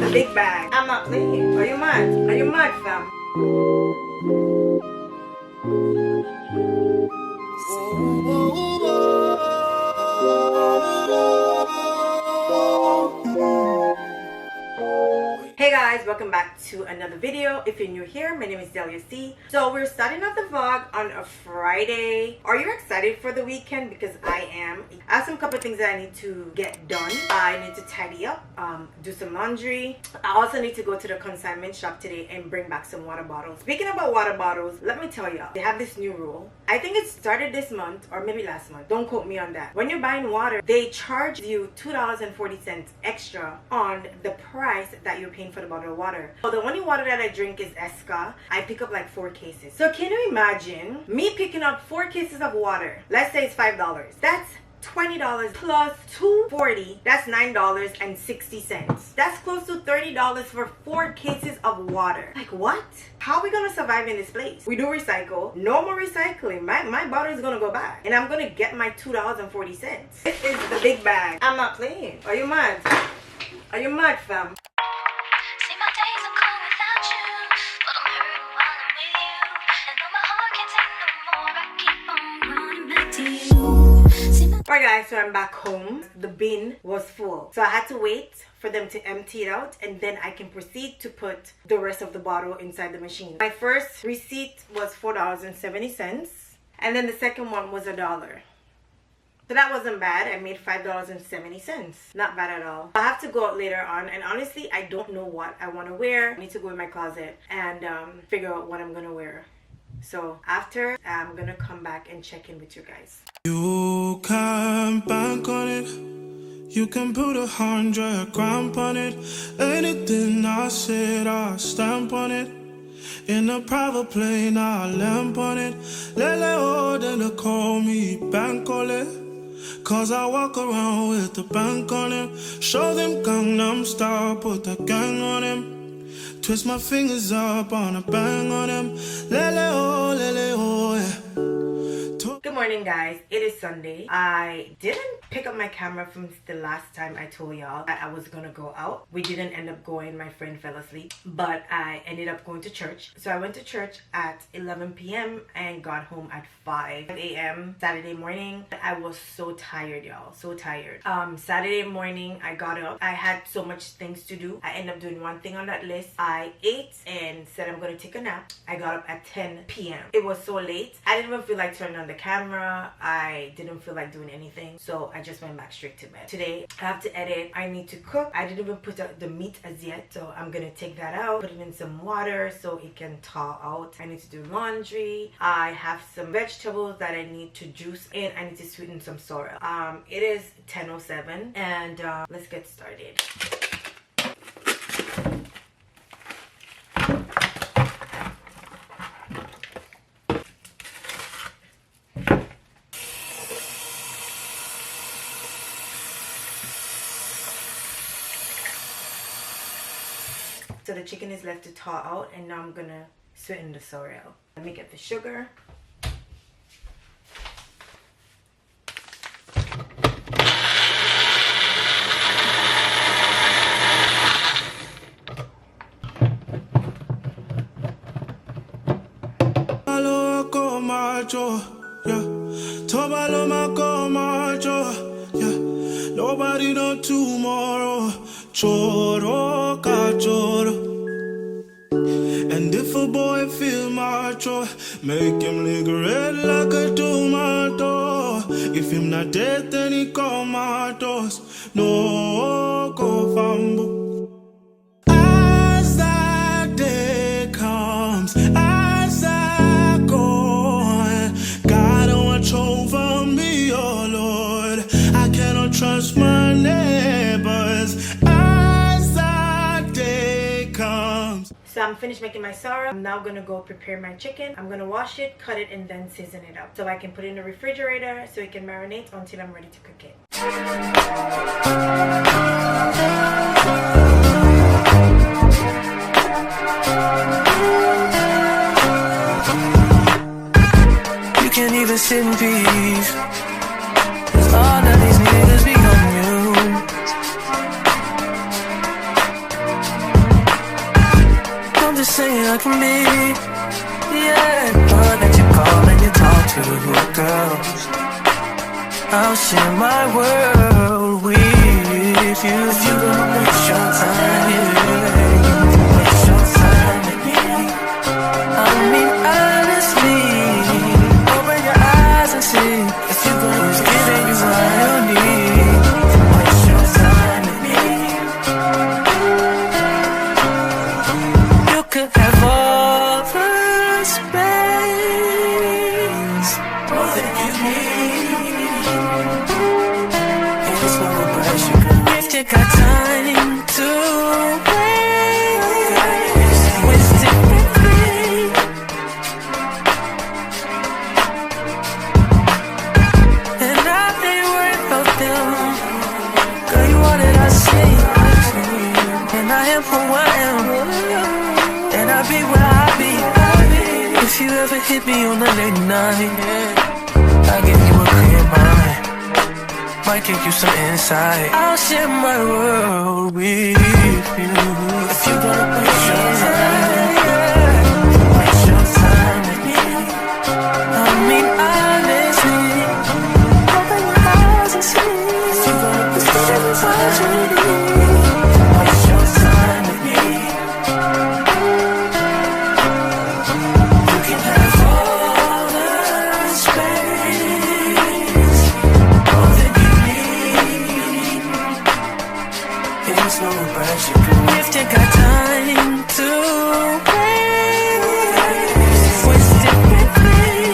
the big bag. I'm not playing. Are you mad? Are you mad, fam? Hey guys, welcome back to another video. If you're new here, my name is Delia C. So we're starting off the vlog on a Friday. Are you excited for the weekend? Because I am. I have some couple things that I need to get done. I need to tidy up, do some laundry. I also need to go to the consignment shop today and bring back some water bottles. Speaking about water bottles, let me tell y'all, they have this new rule. I think it started this month or maybe last month. Don't quote me on that. When you're buying water, they charge you $2.40 extra on the price that you're paying for the bottle of water. So the only water that I drink is Esca. I pick up like 4 cases. So can you imagine me picking up 4 cases of water? Let's say it's $5. That's $20 plus $2.40. That's $9.60. That's close to $30 for 4 cases of water. Like what? How are we gonna survive in this place? We do recycle. No more recycling. My bottle is gonna go back, and I'm gonna get my $2.40. This is the big bag. I'm not playing. Are you mad? Are you mad, fam? Alright guys, so I'm back home. The bin was full, so I had to wait for them to empty it out, and then I can proceed to put the rest of the bottle inside the machine. My first receipt was $4.70, and then the second one was $1. So that wasn't bad. I made $5.70. Not bad at all. I have to go out later on, and honestly I don't know what I want to wear. I need to go in my closet and figure out what I'm gonna wear. So after, I'm gonna come back and check in with you guys. You can bank on it. You can put 100 grand on it. Anything I said, I stamp on it. In a private plane, I lamp on it. Lele oh, then they call me Bankole. Cause I walk around with the bank on him. Show them Gangnam Style, put the gang on him. Twist my fingers up on a bang on him. Lele oh, yeah. Good morning guys, it is Sunday. I didn't pick up my camera from the last time I told y'all that I was gonna go out. We didn't end up going, my friend fell asleep, but I ended up going to church. So I went to church at 11 p.m. and got home at 5 a.m. Saturday morning. I was so tired, y'all, so tired. Saturday morning I got up. I had so much things to do. I ended up doing one thing on that list. I ate and said I'm gonna take a nap. I got up at 10 p.m. It was so late. I didn't even feel like turning on the camera. I didn't feel like doing anything, so I just went back straight to bed. Today I have to edit. I need to cook. I didn't even put out the meat as yet, so I'm gonna take that out, put it in some water so it can thaw out. I need to do laundry. I have some vegetables that I need to juice, and I need to sweeten some sorrel. It is 10:07 and let's get started. So the chicken is left to thaw out, and now I'm gonna sweeten the sorrel. Let me get the sugar. Nobody know tomorrow. Choro ka choro. And if a boy feel macho, make him lick red like a tomato. If him not dead, then he comatose. No go fambo. As that day comes, as I go, God watch over me, oh Lord. I cannot trust my neighbors as that day comes. So I'm finished making my sorrel. I'm now gonna go prepare my chicken. I'm gonna wash it, cut it, and then season it up so I can put it in the refrigerator so it can marinate until I'm ready to cook it. You can't even sit in peace. All of these niggas be on you. just saying I can be. Yeah, but that you call and you talk to girls, I'll share my world with you. If you don't waste your time, waste your time with me. I mean honestly, open your eyes and see. If you go, who's giving you what you need? Waste your time with me. You could have all the space, more than you need. It's no rush, if you got time to waste it quickly. And I ain't worried about them. Girl, you wanted, I see. And I am who I am. And I'll be where I be. If you ever hit me on a late night, I'll give you a clear mind. Might give you some insight. I'll share my world with you. If you're gonna waste your time, waste your time with me. I mean honestly, open your eyes and see. If you're gonna waste your time, waste your time with me. You can have all the space, all that you need. It's no rush, if you got time to waste it quickly.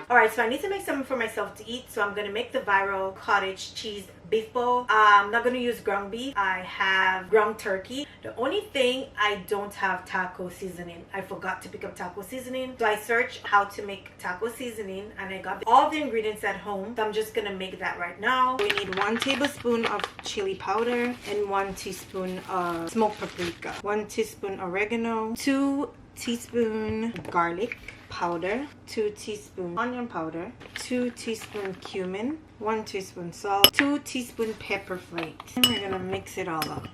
Alright, so I need to make something for myself to eat. So I'm going to make the viral cottage cheese beef bowl. I'm not going to use ground beef. I have ground turkey. The only thing, I don't have taco seasoning. I forgot to pick up taco seasoning. So I searched how to make taco seasoning and I got all the ingredients at home. So I'm just going to make that right now. We need 1 tablespoon of chili powder and 1 teaspoon of smoked paprika, 1 teaspoon oregano, 2 teaspoon garlic powder, 2 teaspoon onion powder, 2 teaspoon cumin, 1 teaspoon salt, 2 teaspoon pepper flakes. And we're gonna mix it all up.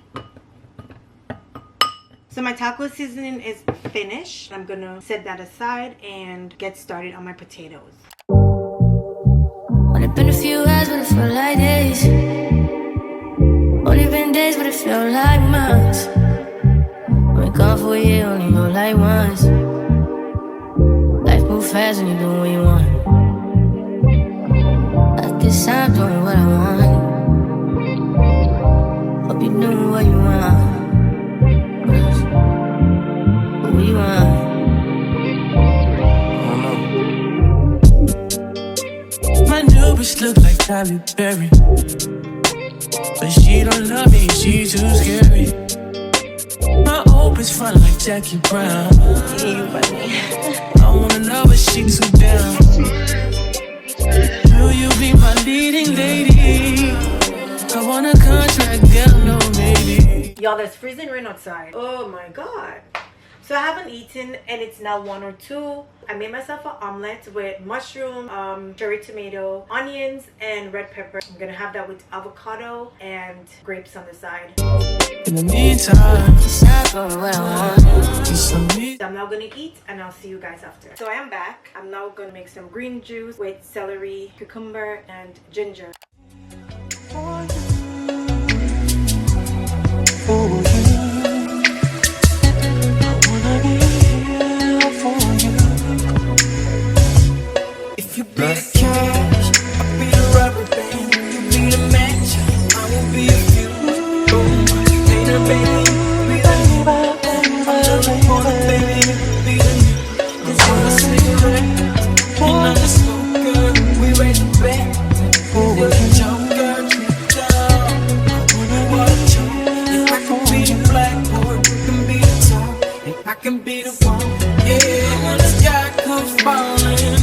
So my taco seasoning is finished. I'm gonna set that aside and get started on my potatoes. Only been a few hours, but it felt like days. Only been days, but it felt like months. Been gone for a year, only know like once. Life move fast when you do what you want. At this time, doing what I want. Hope you doing what you want. What you want? My new bitch look like Tyler Perry, but she don't love me, she too scary. My old bitch fun like Jackie Brown. I wanna love her, she too down. Will you be my leading lady? I want a contract, girl, no maybe. Y'all, there's freezing rain outside. Oh my god. So I haven't eaten and it's now 1 or 2. I made myself an omelet with mushroom, cherry tomato, onions, and red pepper. I'm gonna have that with avocado and grapes on the side. In the meantime, I'm now gonna eat and I'll see you guys after. So I am back. I'm now gonna make some green juice with celery, cucumber, and ginger. if you be the cash, I'll be the rubber band. You be the match, I will be a fuse. Boom, ain't a baby, be the baby, be the it's all a cigarette. And I'm the smoker, we raise the back. You're the joker, trip down. Watch you, if I can be the blackboard, you can be the top. If I can be the one, yeah, when the sky comes falling,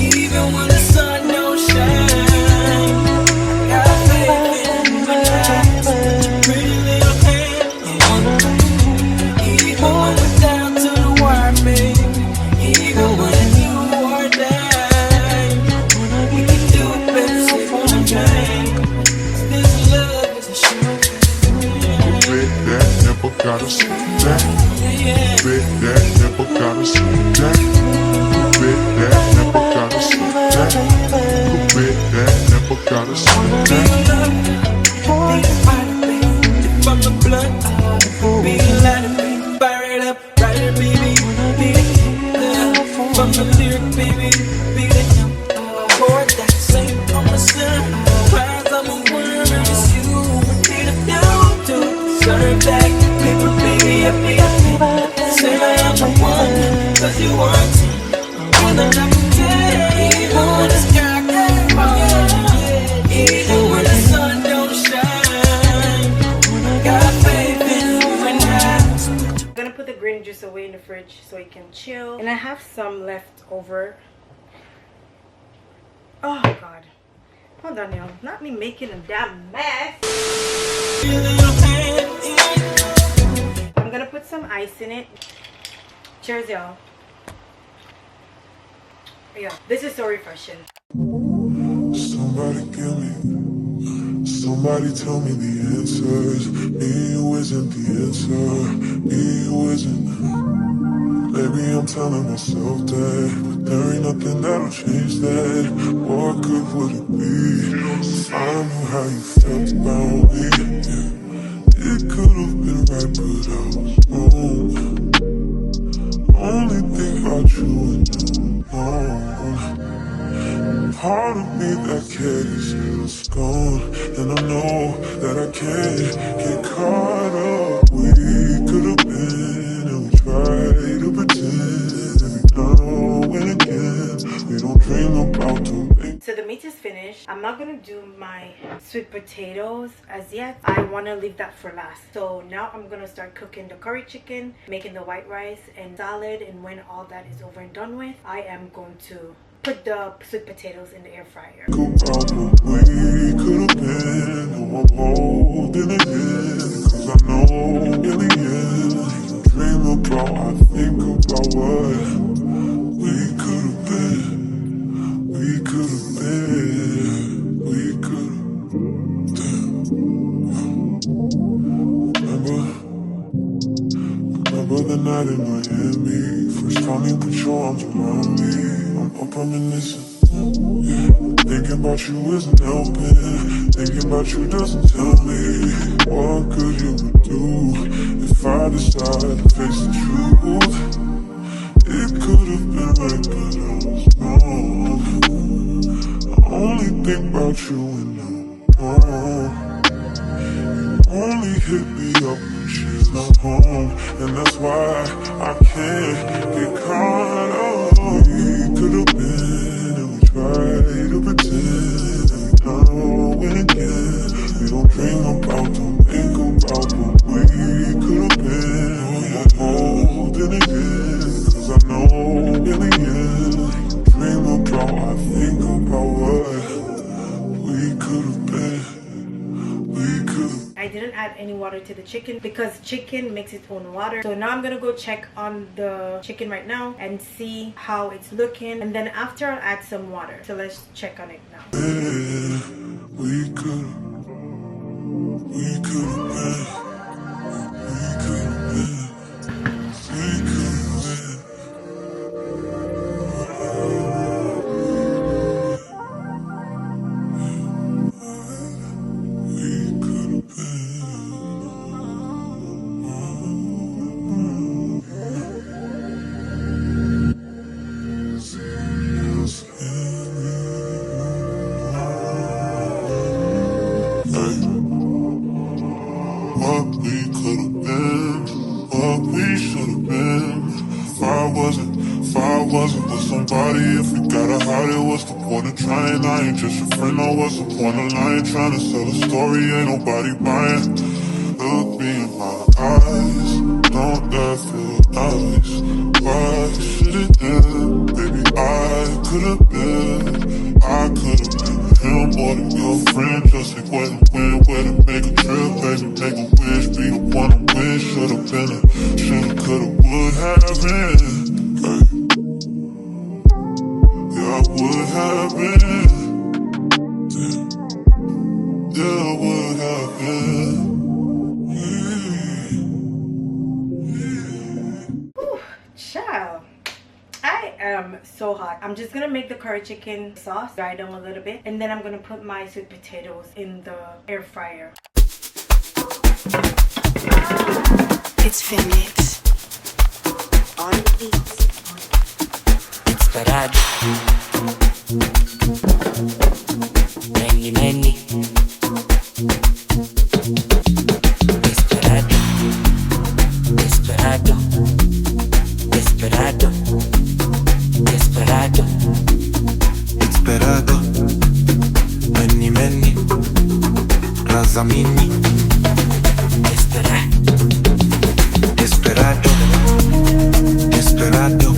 even when the sun don't shine, I got faith in my eyes, your pretty little hand. Even when we're down to the wire, baby, even when you are down, we can do it better, say one thing. This love is a show. That never gotta sit back. Bet that, never gotta sit back. Bet that, never gotta sit back. Bet that, never gotta sit back. From the blood, be light it, fire it up, write it, baby. Beat it, from the lyric, baby. Beat it, pour that same on the sun. Cries I'm a winner, it's you. Beat it down to serve that paper, baby. Up. Say I'm the one, cause you want to. When I'm not even when it's dark, even when the sun don't shine. Got faith in when I'm gonna put the green juice away in the fridge so it can chill. And I have some left over. Oh god. Hold on, y'all. Not me making a damn mess. I'm gonna put some ice in it. Cheers, y'all. Yeah, this is so refreshing. Somebody kill me. Somebody tell me the answers. Me, you isn't the answer. Me, you isn't. Maybe I'm telling myself that, but there ain't nothing that'll change that. What good would it be if I knew how you felt about me? Yeah. It could have been right, but I was wrong. Only think about you and I'm part of me that carries is gone, and I know that I can't get caught up. We could have been, and we try to pretend every now and again. We don't dream about the way. So the meat is finished. I'm not gonna do my sweet potatoes as yet. I want to leave that for last. So now I'm gonna start cooking the curry chicken, making the white rice and salad, and when all that is over and done with, I am going to put the sweet potatoes in the air fryer. About what we could have been, no, I'm holding it in, cause I know in the end, I dream about, I think about what we could have been, we could have been, we could have. Remember the night in Miami, first time you put your arms around me. I'm up reminiscing, yeah. Thinking about you isn't helping. Thinking about you doesn't tell me what good you would do if I decide to face the truth. It could have been right, but I was wrong. I only think about you when I'm wrong. Only hit me up when she's not home, and that's why I can't get caught up. We could have been, and we try to pretend every now and again. We don't dream about, don't think about what we could have been. I'm holding it in, cause I know in the end, dream about, I think about what we could have been. I didn't add any water to the chicken because chicken makes its own water. So now I'm gonna go check on the chicken right now and see how it's looking, and then after I'll add some water. So let's check on it now. We could have been. What we could have been, what we should have been. If I wasn't with somebody, if we gotta hide it, what's the point of trying? I ain't just your friend, no, what's the point of lying? Trying to sell a story, ain't nobody buying. Look me in my eyes, don't that feel nice? Why should it end? Baby, I could've been him or your friend. Just like where to win, where to make a trip, baby, make a wish, be the one to win. Should've been it, should've, could've, would have been. Hey. Yeah, I would have been. Yeah, I would have been. Yeah. am so hot. I'm just gonna make the curry chicken sauce, dry them a little bit, and then I'm gonna put my sweet potatoes in the air fryer. It's Phoenix on the beats. Desperado, many, many. Desperado, desperado, desperado, desperado. Desperado, many, many, Razamini. Desperado, Desperado, desperado,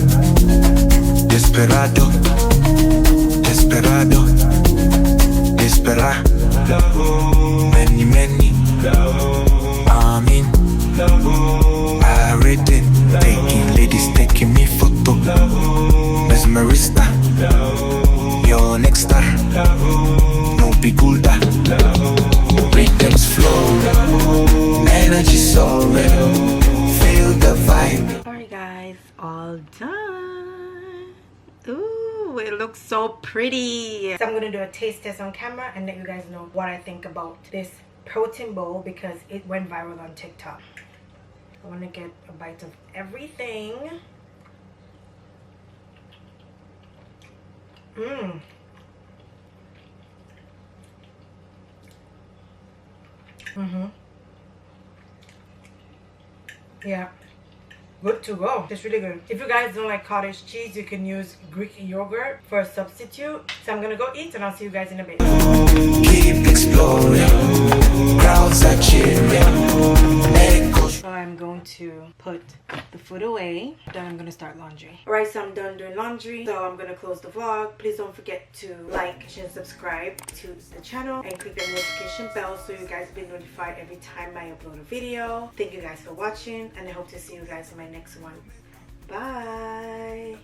desperado, desperado, desperado, many, many, Amin, pirated, taking ladies, taking me photo, mesmerista, your next star, no bigulda, rhythms flow, energy so real, feel the vibe. Alright guys, all done. Ooh, it looks so pretty. So I'm gonna do a taste test on camera and let you guys know what I think about this protein bowl because it went viral on TikTok. I want to get a bite of everything. Yeah, good to go. It's really good. If you guys don't like cottage cheese, you can use Greek yogurt for a substitute. So I'm gonna go eat and I'll see you guys in a bit. Keep exploring, crowds are cheering, echoes. So I'm going to put the food away. Then I'm gonna start laundry. Alright, so I'm done doing laundry. So I'm gonna close the vlog. Please don't forget to like, share, and subscribe to the channel and click the notification bell so you guys be notified every time I upload a video. Thank you guys for watching and I hope to see you guys in my next one. Bye.